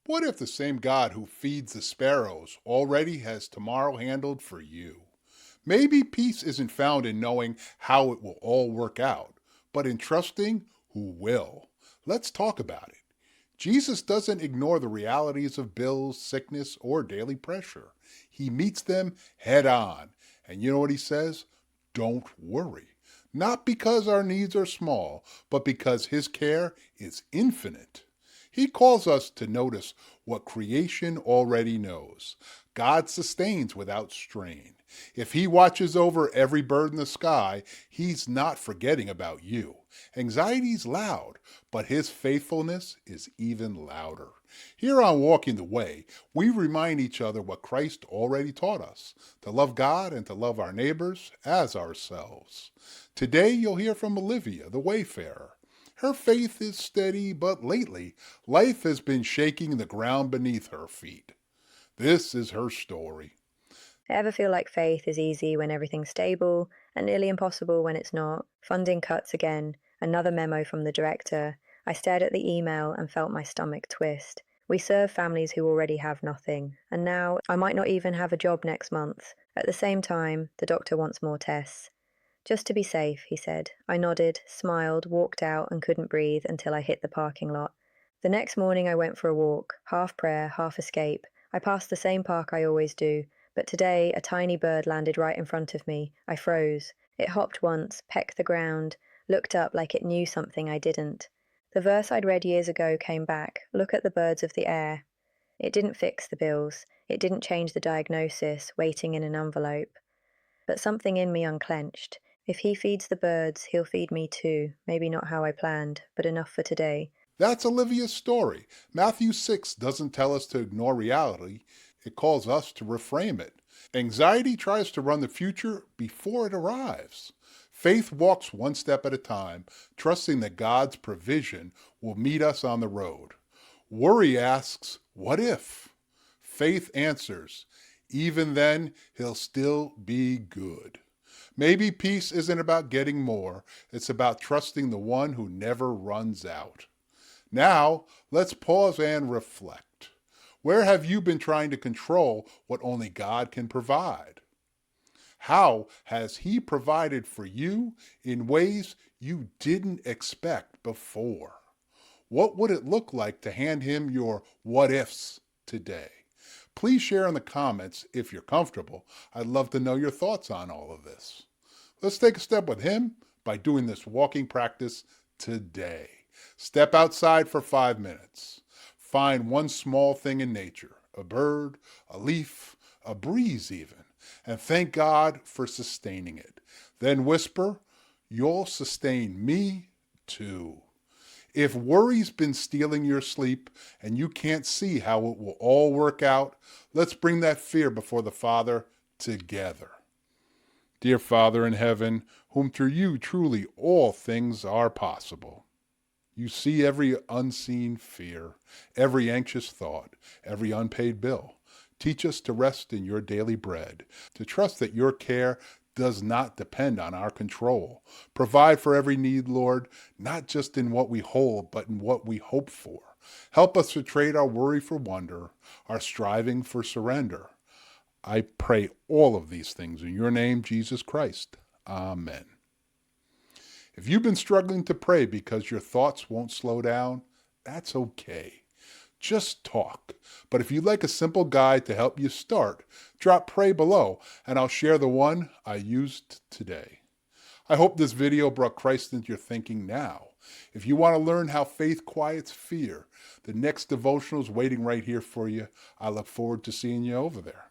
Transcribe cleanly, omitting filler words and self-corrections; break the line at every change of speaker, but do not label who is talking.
What if the same God who feeds the sparrows already has tomorrow handled for you? Maybe peace isn't found in knowing how it will all work out, but in trusting who will. Let's talk about it. Jesus doesn't ignore the realities of bills, sickness, or daily pressure. He meets them head on. And you know what he says? Don't worry. Not because our needs are small, but because his care is infinite. He calls us to notice what creation already knows. God sustains without strain. If he watches over every bird in the sky, he's not forgetting about you. Anxiety's loud, but his faithfulness is even louder. Here on Walking the Way, we remind each other what Christ already taught us, to love God and to love our neighbors as ourselves. Today you'll hear from Olivia, the wayfarer. Her faith is steady, but lately, life has been shaking the ground beneath her feet. This is her story.
Ever feel like faith is easy when everything's stable and nearly impossible when it's not? Funding cuts again, another memo from the director. I stared at the email and felt my stomach twist. We serve families who already have nothing, and now I might not even have a job next month. At the same time, the doctor wants more tests. Just to be safe, he said. I nodded, smiled, walked out, and couldn't breathe until I hit the parking lot. The next morning I went for a walk, half prayer, half escape. I passed the same park I always do, but today a tiny bird landed right in front of me. I froze. It hopped once, pecked the ground, looked up like it knew something I didn't. The verse I'd read years ago came back. Look at the birds of the air. It didn't fix the bills. It didn't change the diagnosis, waiting in an envelope. But something in me unclenched. If he feeds the birds, he'll feed me too. Maybe not how I planned, but enough for today.
That's Olivia's story. Matthew 6 doesn't tell us to ignore reality, it calls us to reframe it. Anxiety tries to run the future before it arrives. Faith walks one step at a time, trusting that God's provision will meet us on the road. Worry asks, what if? Faith answers, even then, he'll still be good. Maybe peace isn't about getting more, it's about trusting the one who never runs out. Now, let's pause and reflect. Where have you been trying to control what only God can provide? How has He provided for you in ways you didn't expect before? What would it look like to hand Him your what ifs today? Please share in the comments if you're comfortable. I'd love to know your thoughts on all of this. Let's take a step with Him by doing this walking practice today. Step outside for 5 minutes. Find one small thing in nature, a bird, a leaf, a breeze even, and thank God for sustaining it. Then whisper, you'll sustain me too. If worry's been stealing your sleep and you can't see how it will all work out, let's bring that fear before the Father together. Dear Father in heaven, whom through you truly all things are possible. You see every unseen fear, every anxious thought, every unpaid bill. Teach us to rest in your daily bread, to trust that your care does not depend on our control. Provide for every need, Lord, not just in what we hold, but in what we hope for. Help us to trade our worry for wonder, our striving for surrender. I pray all of these things in your name, Jesus Christ. Amen. If you've been struggling to pray because your thoughts won't slow down, that's okay. Just talk. But if you'd like a simple guide to help you start, drop pray below and I'll share the one I used today. I hope this video brought Christ into your thinking now. If you want to learn how faith quiets fear, the next devotional is waiting right here for you. I look forward to seeing you over there.